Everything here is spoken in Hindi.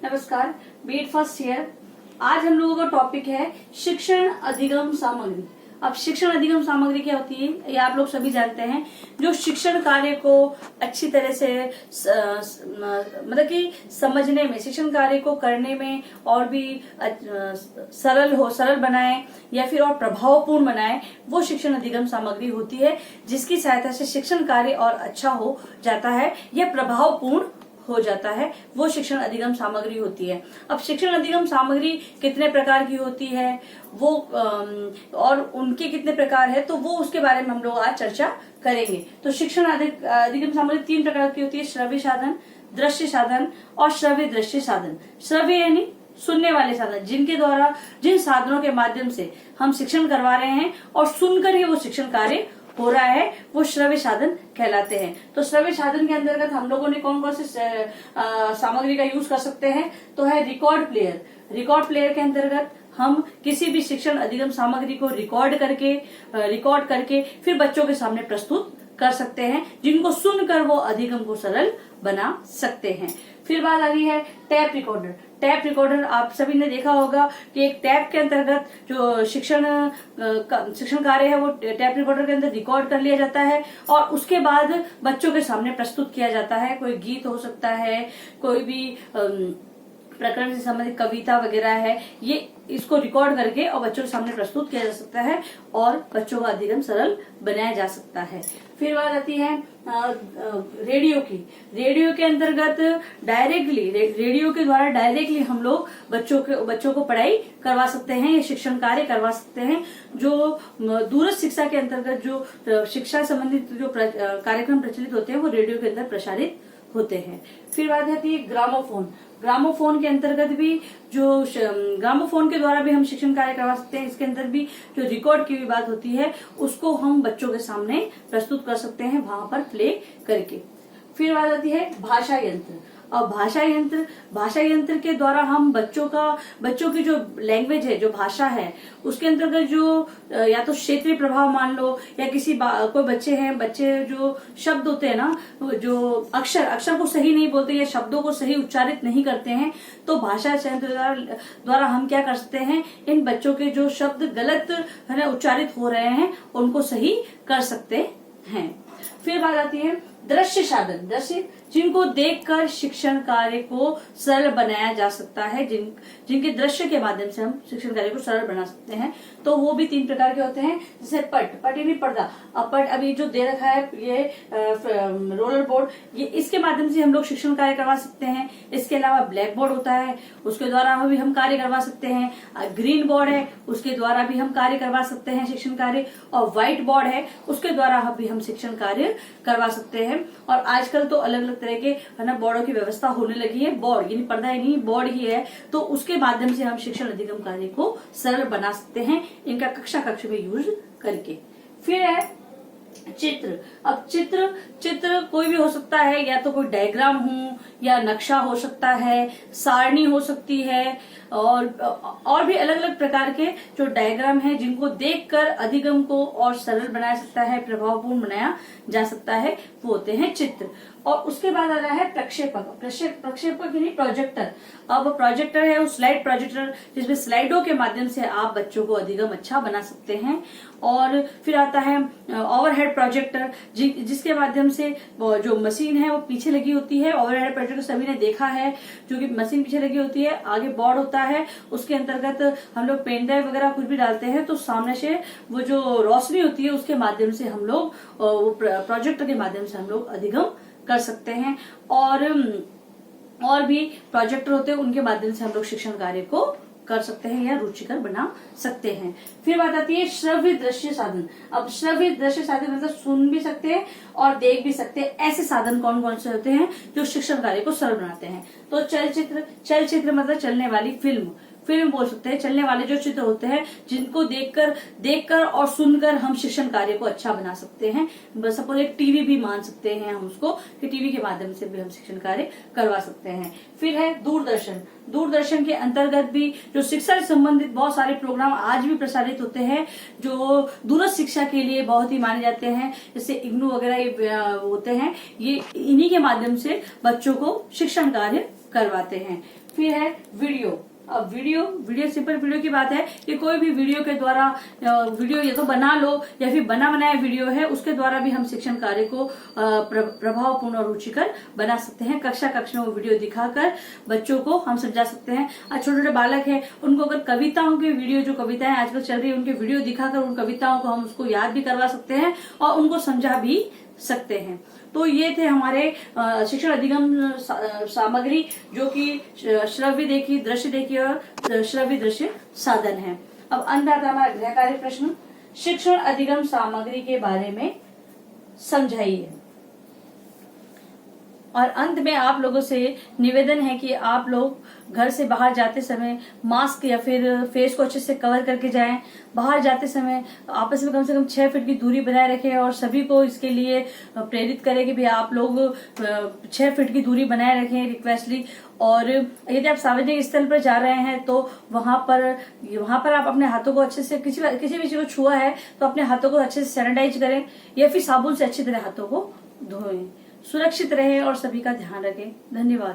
नमस्कार, बीएड फर्स्ट ईयर। आज हम लोगों का टॉपिक है शिक्षण अधिगम सामग्री। अब शिक्षण अधिगम सामग्री क्या होती है ये आप लोग सभी जानते हैं। जो शिक्षण कार्य को अच्छी तरह से मतलब कि समझने में, शिक्षण कार्य को करने में और भी सरल बनाए या फिर और प्रभावपूर्ण बनाए, वो शिक्षण अधिगम सामग्री होती है, जिसकी सहायता से शिक्षण कार्य और अच्छा हो जाता है या प्रभावपूर्ण हो जाता है, वो शिक्षण अधिगम सामग्री होती है। अब शिक्षण अधिगम सामग्री कितने प्रकार की होती है वो और उनके कितने प्रकार है, तो वो उसके बारे में हम लोग आज चर्चा करेंगे। तो शिक्षण अधिगम सामग्री 3 प्रकार की होती है: श्रव्य साधन, दृश्य साधन और श्रव्य दृश्य साधन। श्रव्य यानी सुनने वाले साधन, जिनके द्वारा, जिन साधनों के माध्यम से हम शिक्षण करवा रहे हैं और सुनकर ही वो शिक्षण कार्य हो रहा है, वो श्रव्य साधन कहलाते हैं। तो श्रव्य साधन के अंतर्गत हम लोगों ने कौन कौन से सामग्री का यूज कर सकते हैं, तो है रिकॉर्ड प्लेयर। रिकॉर्ड प्लेयर के अंतर्गत हम किसी भी शिक्षण अधिगम सामग्री को रिकॉर्ड करके फिर बच्चों के सामने प्रस्तुत कर सकते हैं, जिनको सुनकर वो अधिगम को सरल बना सकते हैं। फिर बात आ रही है टैप रिकॉर्डर। टैप रिकॉर्डर आप सभी ने देखा होगा कि एक टैप के अंतर्गत जो शिक्षण कार्य है वो टैप रिकॉर्डर के अंदर रिकॉर्ड कर लिया जाता है और उसके बाद बच्चों के सामने प्रस्तुत किया जाता है। कोई गीत हो सकता है, कोई भी प्रकरण से संबंधित कविता वगैरह है, ये इसको रिकॉर्ड करके और बच्चों के सामने प्रस्तुत किया जा सकता है और बच्चों का अधिगम सरल बनाया जा सकता है। फिर बात आती है रेडियो की। रेडियो के अंतर्गत रेडियो के द्वारा डायरेक्टली हम लोग बच्चों को पढ़ाई करवा सकते हैं या शिक्षण कार्य करवा सकते हैं। जो दूरस्थ शिक्षा के अंतर्गत जो शिक्षा संबंधित जो कार्यक्रम प्रचलित होते हैं वो रेडियो के अंदर प्रसारित होते हैं। फिर बात आती है ग्रामोफोन। ग्रामोफोन के अंतर्गत भी ग्रामोफोन के द्वारा भी हम शिक्षण कार्य करवा सकते हैं। इसके अंदर भी जो रिकॉर्ड की हुई बात होती है उसको हम बच्चों के सामने प्रस्तुत कर सकते हैं, वहां पर प्ले करके। फिर बात आती है भाषा यंत्र। और भाषा यंत्र के द्वारा हम बच्चों की जो लैंग्वेज है, जो भाषा है, उसके अंतर्गत जो या तो क्षेत्रीय प्रभाव मान लो या कोई बच्चे जो शब्द होते हैं ना, जो अक्षर को सही नहीं बोलते या शब्दों को सही उच्चारित नहीं करते हैं, तो भाषा यंत्र द्वारा हम क्या कर सकते हैं, इन बच्चों के जो शब्द गलत उच्चारित हो रहे हैं उनको सही कर सकते हैं। फिर बात आती है दृश्य साधन। जिनको देखकर शिक्षण कार्य को सरल बनाया जा सकता है, जिनके दृश्य के माध्यम से हम शिक्षण कार्य को सरल बना सकते हैं, तो वो भी 3 प्रकार के होते हैं। जैसे पट यानी पर्दा। अब अभी जो दे रखा है ये रोलर बोर्ड, ये इसके माध्यम से हम लोग शिक्षण कार्य करवा सकते हैं। इसके अलावा ब्लैक बोर्ड होता है, उसके द्वारा भी हम कार्य करवा सकते हैं। ग्रीन बोर्ड है, उसके द्वारा भी हम कार्य करवा सकते हैं शिक्षण कार्य। और व्हाइट बोर्ड है, उसके द्वारा भी हम शिक्षण कार्य करवा सकते हैं। और आजकल तो अलग अलग तरह के बोर्डों की व्यवस्था होने लगी है। बोर्ड यानी पर्दा नहीं, बोर्ड ही है, तो उसके माध्यम से हम शिक्षण अधिगम कार्य को सरल बना सकते हैं, इनका कक्ष में यूज करके। फिर है चित्र। अब चित्र कोई भी हो सकता है, या तो कोई डायग्राम हो या नक्शा हो सकता है, सारणी हो सकती है, और भी अलग अलग प्रकार के जो डायग्राम है, जिनको देखकर अधिगम को और सरल बनाया सकता है, प्रभावपूर्ण बनाया जा सकता है, वो होते हैं चित्र। और उसके बाद आ रहा है प्रक्षेपक यानी प्रोजेक्टर। अब प्रोजेक्टर है वो स्लाइड प्रोजेक्टर, जिसमें स्लाइडों के माध्यम से आप बच्चों को अधिगम अच्छा बना सकते हैं। और फिर आता है ओवरहेड प्रोजेक्टर, जिसके माध्यम से जो मशीन है वो पीछे लगी होती है। ओवरहेड प्रोजेक्टर सभी ने देखा है, जो कि मशीन पीछे लगी होती है, आगे बोर्ड होता है, उसके अंतर्गत हम लोग पेन ड्राइव वगैरह कुछ भी डालते हैं, तो सामने से वो जो रोशनी होती है उसके माध्यम से हम लोग प्रोजेक्टर के माध्यम से हम लोग अधिगम कर सकते हैं। और भी प्रोजेक्टर होते हैं, उनके माध्यम से हम लोग शिक्षण कार्य को कर सकते हैं या रुचिकर बना सकते हैं। फिर बात आती है श्रव्य दृश्य साधन। अब श्रव्य दृश्य साधन मतलब सुन भी सकते हैं और देख भी सकते हैं। ऐसे साधन कौन कौन से होते हैं जो शिक्षण कार्य को सरल बनाते हैं? तो चलचित्र मतलब चलने वाली फिल्म बोल सकते हैं। चलने वाले जो चित्र होते हैं, जिनको देखकर और सुनकर हम शिक्षण कार्य को अच्छा बना सकते हैं। सपोज एक टीवी भी मान सकते हैं हम उसको, कि टीवी के माध्यम से भी हम शिक्षण कार्य करवा सकते हैं। फिर है दूरदर्शन के अंतर्गत भी जो शिक्षा से संबंधित बहुत सारे प्रोग्राम आज भी प्रसारित होते हैं, जो दूरस्थ शिक्षा के लिए बहुत ही माने जाते हैं, जैसे इग्नू वगैरह होते हैं। ये इन्हीं के माध्यम से बच्चों को शिक्षण कार्य करवाते हैं। फिर है वीडियो। अब वीडियो सिंपल वीडियो की बात है कि कोई भी वीडियो के द्वारा वीडियो या तो बना लो या फिर बना बनाया वीडियो है उसके द्वारा भी हम शिक्षण कार्य को प्रभावपूर्ण और रुचिकर बना सकते हैं। कक्षा में वो वीडियो दिखाकर बच्चों को हम समझा सकते हैं। छोटे छोटे बालक है उनको अगर कविताओं के वीडियो, जो कविताएं आजकल चल रही है उनके वीडियो दिखाकर उन कविताओं को हम उसको याद भी करवा सकते हैं और उनको समझा भी सकते हैं। तो ये थे हमारे शिक्षण अधिगम सामग्री, जो कि श्रव्य देखी, दृश्य देखी और श्रव्य दृश्य साधन है। अब अंत आता हमारा गृह कार्य प्रश्न। शिक्षण अधिगम सामग्री के बारे में समझाइए। और अंत में आप लोगों से निवेदन है कि आप लोग घर से बाहर जाते समय मास्क या फिर फेस को अच्छे से कवर करके जाएं। बाहर जाते समय आपस में कम से कम 6 फीट की दूरी बनाए रखें और सभी को इसके लिए प्रेरित करें कि भी आप लोग 6 फीट की दूरी बनाए रखें रिक्वेस्टली। और यदि आप सार्वजनिक स्थल पर जा रहे हैं तो वहां पर आप अपने हाथों को अच्छे से, किसी भी चीज को छुआ है तो अपने हाथों को अच्छे से सैनिटाइज करें या फिर साबुन से अच्छी तरह हाथों को धोएं। सुरक्षित रहें और सभी का ध्यान रखें। धन्यवाद।